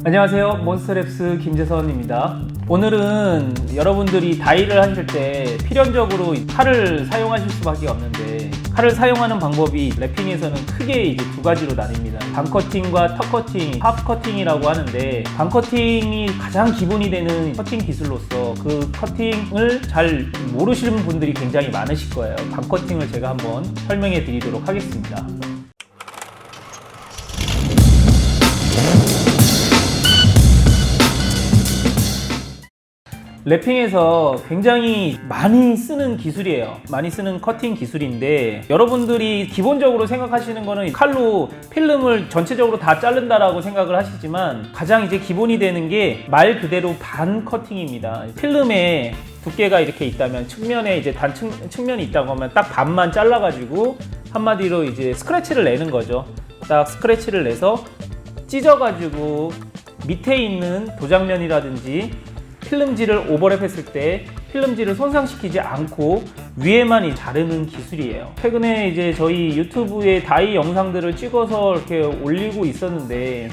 안녕하세요, 몬스터랩스 김재선입니다. 오늘은 여러분들이 다이를 하실 때 필연적으로 칼을 사용하실 수밖에 없는데, 칼을 사용하는 방법이 랩핑에서는 크게 이제 두 가지로 나뉩니다. 반커팅과 턱커팅, 하프커팅이라고 하는데, 반커팅이 가장 기본이 되는 커팅 기술로서 그 커팅을 잘 모르시는 분들이 굉장히 많으실 거예요. 반커팅을 제가 한번 설명해 드리도록 하겠습니다. 랩핑에서 굉장히 많이 쓰는 기술이에요. 많이 쓰는 커팅 기술인데, 여러분들이 기본적으로 생각하시는 거는 칼로 필름을 전체적으로 다 자른다라고 생각을 하시지만, 가장 이제 기본이 되는 게 말 그대로 반 커팅입니다. 필름에 두께가 이렇게 있다면, 측면에 이제 측면이 있다고 하면 딱 반만 잘라가지고 한마디로 이제 스크래치를 내는 거죠. 딱 스크래치를 내서 찢어가지고 밑에 있는 도장면이라든지 필름지를 오버랩했을 때 필름지를 손상시키지 않고 위에만 자르는 기술이에요. 최근에 이제 저희 유튜브에 다이 영상들을 찍어서 이렇게 올리고 있었는데,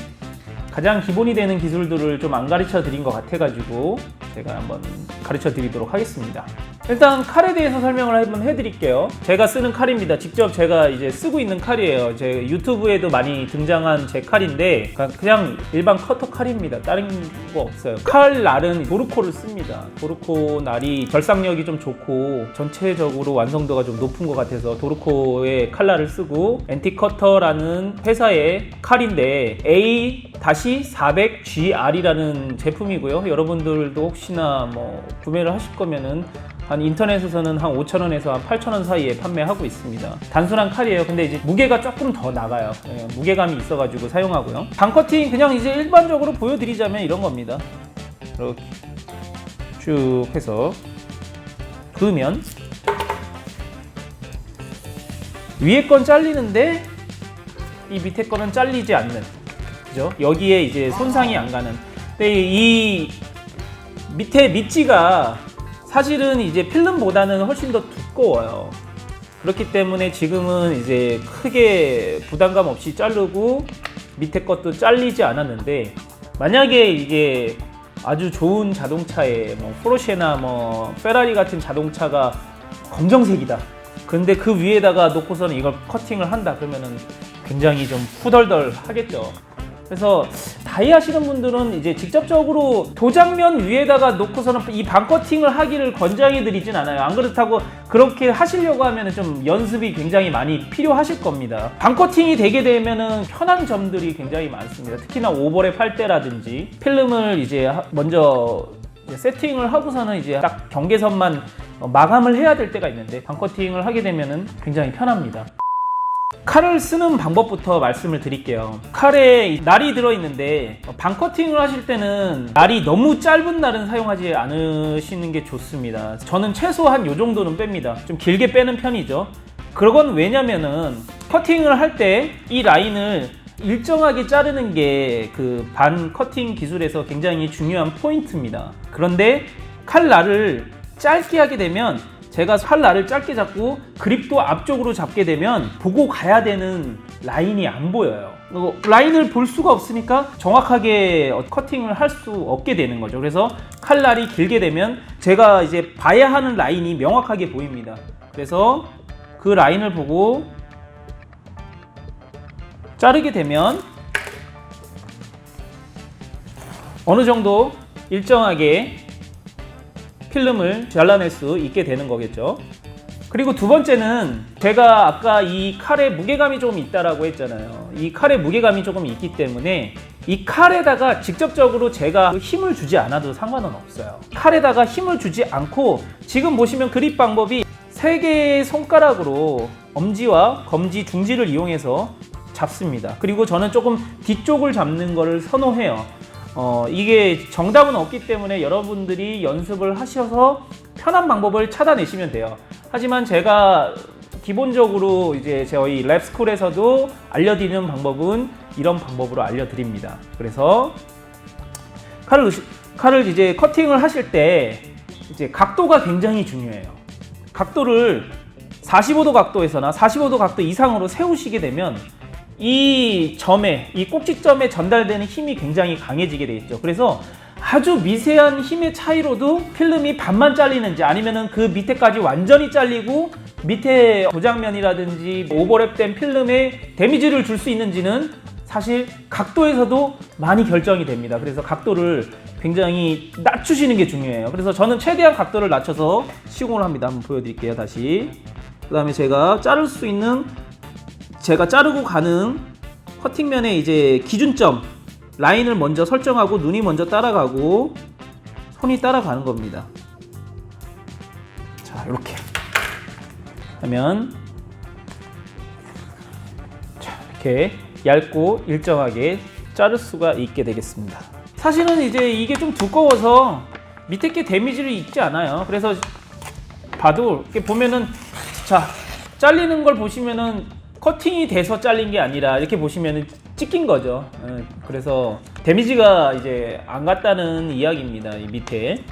가장 기본이 되는 기술들을 좀 안 가르쳐 드린 것 같아가지고 제가 한번 가르쳐 드리도록 하겠습니다. 일단 칼에 대해서 설명을 한번 해드릴게요. 제가 쓰는 칼입니다. 직접 제가 이제 쓰고 있는 칼이에요. 제 유튜브에도 많이 등장한 제 칼인데, 그냥 일반 커터 칼입니다. 다른 거 없어요. 칼 날은 도르코를 씁니다. 도르코 날이 결상력이 좀 좋고 전체적으로 완성도가 좀 높은 것 같아서 도르코의 칼날을 쓰고, 엔티커터라는 회사의 칼인데 A-400GR이라는 제품이고요. 여러분들도 혹시나 뭐 구매를 하실 거면은 한 인터넷에서는 한 5,000원에서 한 8,000원 사이에 판매하고 있습니다. 단순한 칼이에요. 근데 이제 무게가 조금 더 나가요. 네, 무게감이 있어가지고 사용하고요. 반커팅 그냥 이제 일반적으로 보여드리자면 이런 겁니다. 이렇게 쭉 해서 그으면 위에 건 잘리는데 이 밑에 거는 잘리지 않는, 그죠? 여기에 이제 손상이 안 가는. 근데 이 밑에 밑지가 사실은 이제 필름보다는 훨씬 더 두꺼워요. 그렇기 때문에 지금은 이제 크게 부담감 없이 자르고 밑에 것도 잘리지 않았는데, 만약에 이게 아주 좋은 자동차에 뭐 포르쉐나 뭐 페라리 같은 자동차가 검정색이다. 근데 그 위에다가 놓고서는 이걸 커팅을 한다 그러면은 굉장히 좀 후덜덜 하겠죠. 그래서 다이 하시는 분들은 이제 직접적으로 도장면 위에다가 놓고서는 이 반커팅을 하기를 권장해 드리진 않아요. 안 그렇다고 그렇게 하시려고 하면 좀 연습이 굉장히 많이 필요하실 겁니다. 반커팅이 되게 되면은 편한 점들이 굉장히 많습니다. 특히나 오버랩 할 때라든지 필름을 이제 먼저 세팅을 하고서는 이제 딱 경계선만 마감을 해야 될 때가 있는데, 반커팅을 하게 되면은 굉장히 편합니다. 칼을 쓰는 방법부터 말씀을 드릴게요. 칼에 날이 들어있는데 반커팅을 하실 때는 날이 너무 짧은 날은 사용하지 않으시는 게 좋습니다. 저는 최소한 요 정도는 뺍니다. 좀 길게 빼는 편이죠. 그건 왜냐면은 커팅을 할 때 이 라인을 일정하게 자르는 게 그 반커팅 기술에서 굉장히 중요한 포인트입니다. 그런데 칼날을 짧게 하게 되면, 제가 칼날을 짧게 잡고 그립도 앞쪽으로 잡게 되면 보고 가야 되는 라인이 안 보여요. 라인을 볼 수가 없으니까 정확하게 커팅을 할 수 없게 되는 거죠. 그래서 칼날이 길게 되면 제가 이제 봐야 하는 라인이 명확하게 보입니다. 그래서 그 라인을 보고 자르게 되면 어느 정도 일정하게 필름을 잘라낼 수 있게 되는 거겠죠. 그리고 두 번째는, 제가 아까 이 칼에 무게감이 조금 있다라고 했잖아요. 이 칼에 무게감이 조금 있기 때문에 이 칼에다가 직접적으로 제가 힘을 주지 않아도 상관은 없어요. 칼에다가 힘을 주지 않고, 지금 보시면 그립 방법이 3개의 손가락으로 엄지와 검지, 중지를 이용해서 잡습니다. 그리고 저는 조금 뒤쪽을 잡는 거를 선호해요. 이게 정답은 없기 때문에 여러분들이 연습을 하셔서 편한 방법을 찾아내시면 돼요. 하지만 제가 기본적으로 이제 저희 랩스쿨에서도 알려드리는 방법은 이런 방법으로 알려드립니다. 그래서 칼을 이제 커팅을 하실 때 이제 각도가 굉장히 중요해요. 각도를 45도 각도에서나 45도 각도 이상으로 세우시게 되면 이 점에, 이 꼭지점에 전달되는 힘이 굉장히 강해지게 돼 있죠. 그래서 아주 미세한 힘의 차이로도 필름이 반만 잘리는지 아니면은 그 밑에까지 완전히 잘리고 밑에 도장면이라든지 오버랩된 필름에 데미지를 줄 수 있는지는 사실 각도에서도 많이 결정이 됩니다. 그래서 각도를 굉장히 낮추시는 게 중요해요. 그래서 저는 최대한 각도를 낮춰서 시공을 합니다. 한번 보여드릴게요. 다시. 그 다음에 제가 자를 수 있는, 제가 자르고 가는 커팅면의 이제 기준점 라인을 먼저 설정하고 눈이 먼저 따라가고 손이 따라가는 겁니다. 자, 이렇게 하면 자, 이렇게 얇고 일정하게 자를 수가 있게 되겠습니다. 사실은 이제 이게 좀 두꺼워서 밑에 게 데미지를 입지 않아요. 그래서 봐도 이렇게 보면은, 자, 잘리는 걸 보시면은 커팅이 돼서 잘린 게 아니라 이렇게 보시면은 찢긴 거죠. 그래서 데미지가 이제 안 갔다는 이야기입니다. 이 밑에.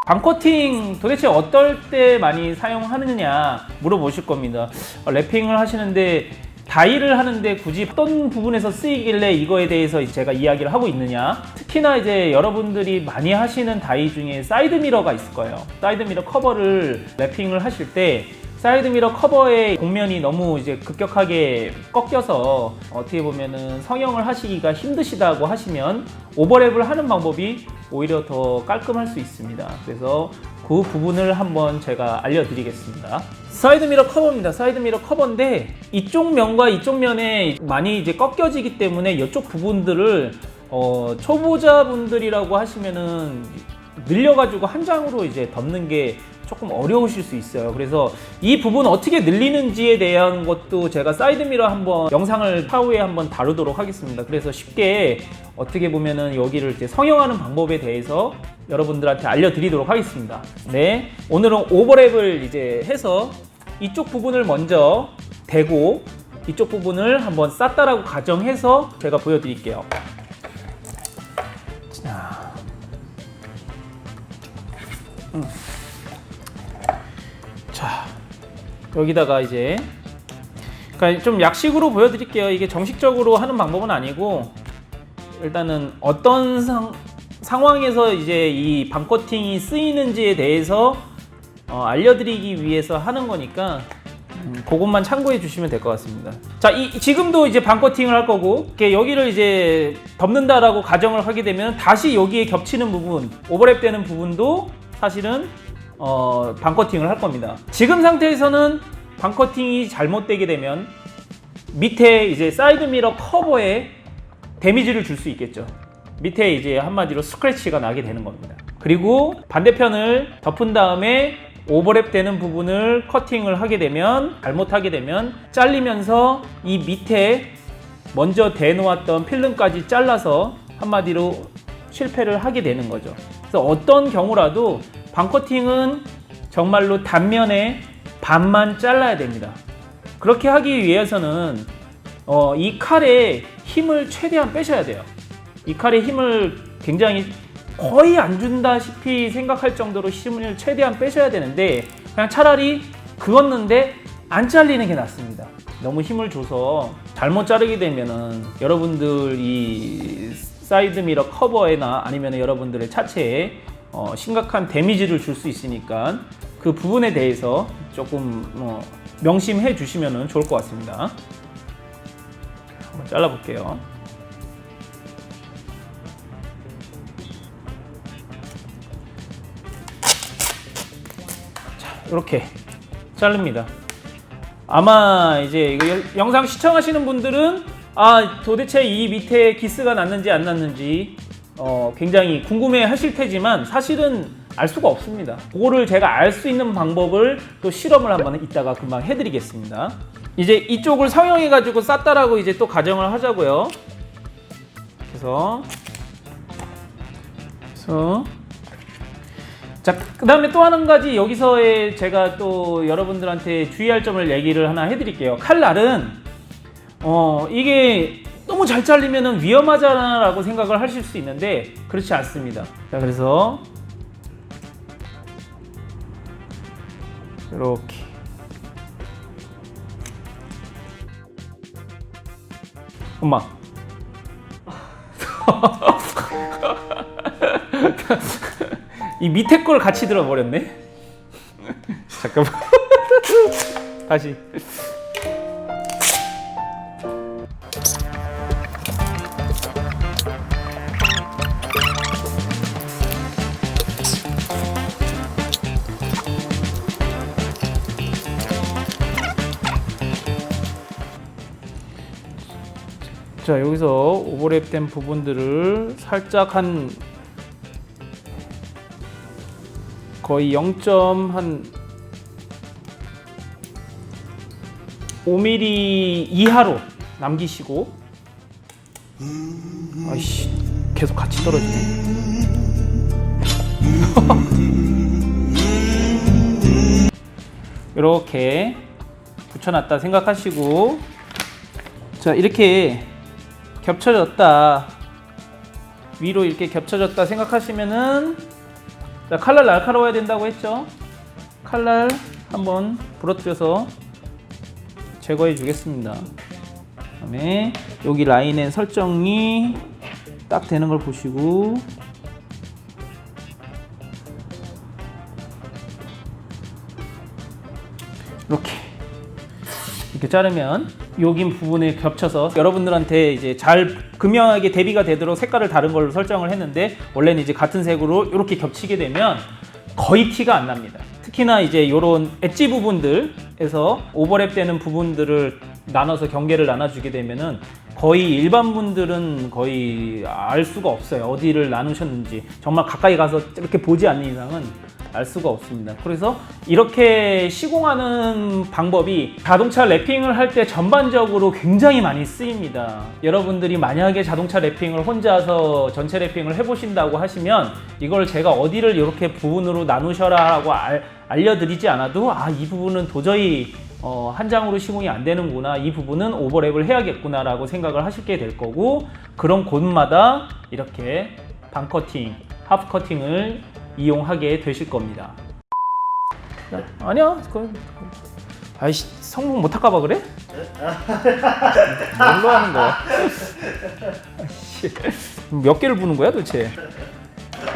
반커팅 도대체 어떨 때 많이 사용하느냐 물어보실 겁니다. 랩핑을 하시는데 다이를 하는데 굳이 어떤 부분에서 쓰이길래 이거에 대해서 제가 이야기를 하고 있느냐. 특히나 이제 여러분들이 많이 하시는 다이 중에 사이드 미러가 있을 거예요. 사이드 미러 커버를 랩핑을 하실 때 사이드 미러 커버의 곡면이 너무 이제 급격하게 꺾여서 어떻게 보면은 성형을 하시기가 힘드시다고 하시면 오버랩을 하는 방법이 오히려 더 깔끔할 수 있습니다. 그래서 그 부분을 한번 제가 알려드리겠습니다. 사이드 미러 커버입니다. 사이드 미러 커버인데 이쪽 면과 이쪽 면에 많이 이제 꺾여지기 때문에 이쪽 부분들을 초보자분들이라고 하시면은 늘려가지고 한 장으로 이제 덮는 게 조금 어려우실 수 있어요. 그래서 이 부분 어떻게 늘리는지에 대한 것도 제가 사이드미러 한번 영상을 차후에 한번 다루도록 하겠습니다. 그래서 쉽게 어떻게 보면은 여기를 이제 성형하는 방법에 대해서 여러분들한테 알려드리도록 하겠습니다. 네, 오늘은 오버랩을 이제 해서 이쪽 부분을 먼저 대고 이쪽 부분을 한번 쌌다라고 가정해서 제가 보여드릴게요. 자. 자, 여기다가 이제 그러니까 좀 약식으로 보여드릴게요. 이게 정식적으로 하는 방법은 아니고 일단은 어떤 상황에서 이제 이 반커팅이 쓰이는지에 대해서 알려드리기 위해서 하는 거니까 그것만 참고해 주시면 될 것 같습니다. 자, 지금도 이제 반커팅을 할 거고 여기를 이제 덮는다라고 가정을 하게 되면 다시 여기에 겹치는 부분, 오버랩 되는 부분도 사실은 반커팅을 할 겁니다. 지금 상태에서는 반커팅이 잘못되게 되면 밑에 이제 사이드 미러 커버에 데미지를 줄 수 있겠죠. 밑에 이제 한마디로 스크래치가 나게 되는 겁니다. 그리고 반대편을 덮은 다음에 오버랩 되는 부분을 커팅을 하게 되면, 잘못하게 되면 잘리면서 이 밑에 먼저 대놓았던 필름까지 잘라서 한마디로 실패를 하게 되는 거죠. 그래서 어떤 경우라도 반커팅은 정말로 단면에 반만 잘라야 됩니다. 그렇게 하기 위해서는 이 칼에 힘을 최대한 빼셔야 돼요. 이 칼에 힘을 굉장히 거의 안 준다시피 생각할 정도로 힘을 최대한 빼셔야 되는데 그냥 차라리 그었는데 안 잘리는 게 낫습니다. 너무 힘을 줘서 잘못 자르게 되면은 여러분들 이 사이드 미러 커버에나 아니면 여러분들의 차체에 심각한 데미지를 줄 수 있으니까 그 부분에 대해서 조금 명심해 주시면 좋을 것 같습니다. 한번 잘라 볼게요. 자, 이렇게 자릅니다. 아마 이제 이거 영상 시청하시는 분들은 도대체 이 밑에 기스가 났는지 안 났는지 굉장히 궁금해 하실 테지만 사실은 알 수가 없습니다. 그거를 제가 알 수 있는 방법을 또 실험을 한번 이따가 금방 해드리겠습니다. 이제 이쪽을 성형해 가지고 쌌다라고 이제 또 가정을 하자고요. 그래서 자, 그 다음에 또 한 가지 여기서의 제가 또 여러분들한테 주의할 점을 얘기를 하나 해드릴게요. 칼날은 이게 너무 잘 잘리면 위험하잖아 라고 생각을 하실 수 있는데 그렇지 않습니다. 자, 그래서 이렇게 엄마. 이 밑에 걸 같이 들어버렸네. 잠깐만. 다시. 자, 여기서 오버랩된 부분들을 살짝 한 거의 0.5mm 이하로 남기시고, 아이씨, 계속 같이 떨어지네. 이렇게 붙여놨다 생각하시고, 자, 이렇게 겹쳐졌다, 위로 이렇게 겹쳐졌다 생각하시면은, 자, 칼날 날카로워야 된다고 했죠. 칼날 한번 부러뜨려서 제거해 주겠습니다. 그다음에 여기 라인의 설정이 딱 되는 걸 보시고, 이렇게 자르면 여기 부분에 겹쳐서 여러분들한테 이제 잘 극명하게 대비가 되도록 색깔을 다른 걸로 설정을 했는데, 원래는 이제 같은 색으로 이렇게 겹치게 되면 거의 티가 안 납니다. 특히나 이제 이런 엣지 부분들에서 오버랩 되는 부분들을 나눠서 경계를 나눠주게 되면은 거의 일반 분들은 거의 알 수가 없어요. 어디를 나누셨는지. 정말 가까이 가서 이렇게 보지 않는 이상은 알 수가 없습니다. 그래서 이렇게 시공하는 방법이 자동차 랩핑을 할 때 전반적으로 굉장히 많이 쓰입니다. 여러분들이 만약에 자동차 랩핑을 혼자서 전체 랩핑을 해보신다고 하시면, 이걸 제가 어디를 이렇게 부분으로 나누셔라 하고 알려드리지 않아도, 아, 이 부분은 도저히 한 장으로 시공이 안 되는구나, 이 부분은 오버랩을 해야겠구나 라고 생각을 하시게 될 거고, 그런 곳마다 이렇게 반커팅, 하프커팅을 이용하게 되실 겁니다. 아니야, 아이씨, 성공 못할까봐 그래? 뭘로 하는 거야? 몇 개를 부는 거야 도대체?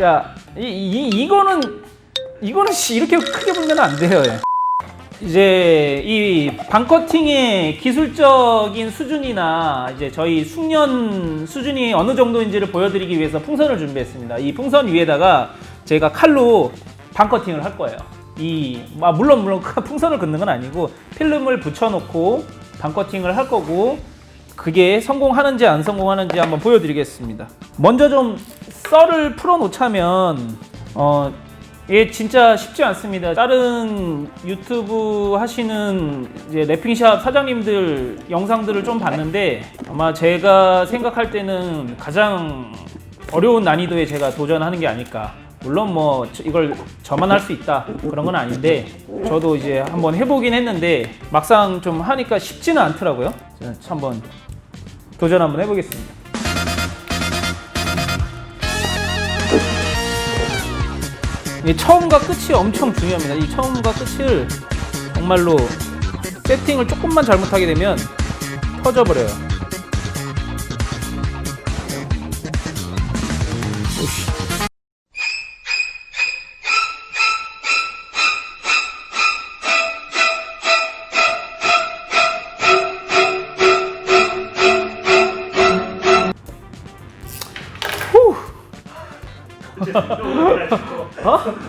야, 이거는 이렇게 크게 불면 안 돼요. 이제 이 반커팅의 기술적인 수준이나 이제 저희 숙련 수준이 어느 정도인지를 보여드리기 위해서 풍선을 준비했습니다. 이 풍선 위에다가 제가 칼로 반커팅을 할 거예요. 물론 풍선을 긋는 건 아니고 필름을 붙여놓고 반커팅을 할 거고, 그게 성공하는지 안 성공하는지 한번 보여드리겠습니다. 먼저 좀 썰을 풀어놓자면, 이게 진짜 쉽지 않습니다. 다른 유튜브 하시는 이제 랩핑샵 사장님들 영상들을 좀 봤는데, 아마 제가 생각할 때는 가장 어려운 난이도에 제가 도전하는 게 아닐까. 물론 뭐 이걸 저만 할 수 있다 그런 건 아닌데, 저도 이제 한번 해보긴 했는데 막상 좀 하니까 쉽지는 않더라고요. 한번 도전 한번 해보겠습니다. 이 처음과 끝이 엄청 중요합니다. 이 처음과 끝을 정말로 세팅을 조금만 잘못하게 되면 터져버려요. 오씨.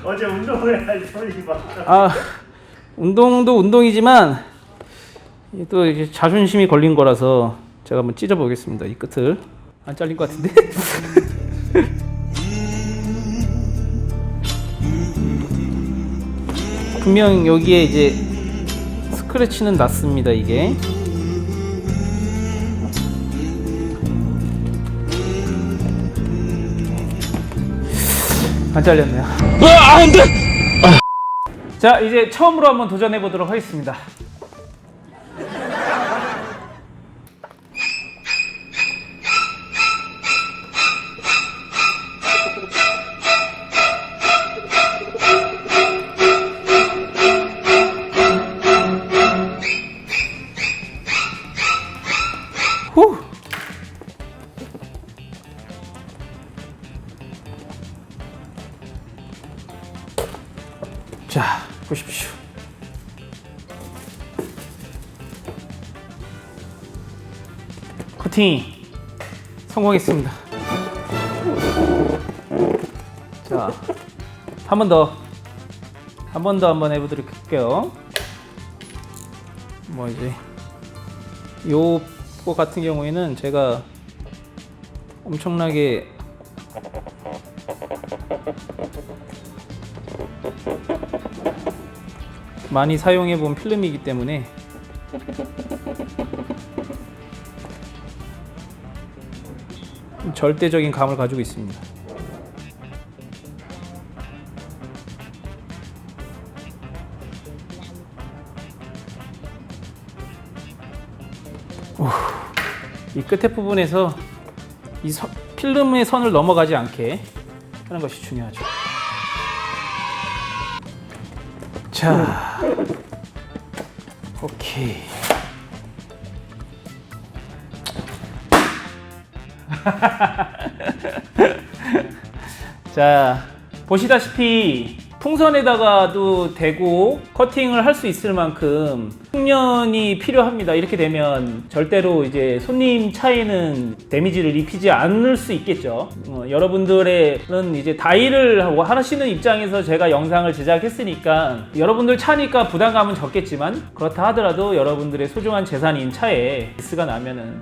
어제 운동을 할 소리 봐. 아, 운동도 운동이지만 또 이게 자존심이 걸린 거라서 제가 한번 찢어 보겠습니다. 이 끝을. 안 잘린 것 같은데? 분명 여기에 이제 스크래치는 났습니다. 이게. 안 잘렸네요. 안 돼! 자, 이제 처음으로 한번 도전해 보도록 하겠습니다. 후! 자, 보십시오. 커팅 성공했습니다. 자, 한 번 더 한번 해보도록 할게요. 뭐 이제 요거 같은 경우에는 제가 엄청나게 많이 사용해 본 필름이기 때문에 절대적인 감을 가지고 있습니다. 이 끝에 부분에서 이 필름의 선을 넘어가지 않게 하는 것이 중요하죠. 자, 오케이. 자, 보시다시피 풍선에다가도 대고 커팅을 할 수 있을 만큼 숙련이 필요합니다. 이렇게 되면 절대로 이제 손님 차에는 데미지를 입히지 않을 수 있겠죠. 여러분들은 이제 다이를 하시는 입장에서 제가 영상을 제작했으니까 여러분들 차니까 부담감은 적겠지만, 그렇다 하더라도 여러분들의 소중한 재산인 차에 미스가 나면은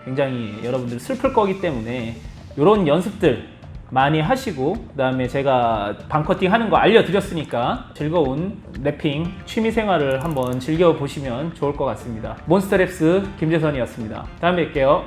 굉장히 여러분들 슬플 거기 때문에 이런 연습들 많이 하시고, 그 다음에 제가 방커팅 하는 거 알려드렸으니까 즐거운 랩핑 취미생활을 한번 즐겨보시면 좋을 것 같습니다. 몬스터랩스 김재선이었습니다. 다음에 뵐게요.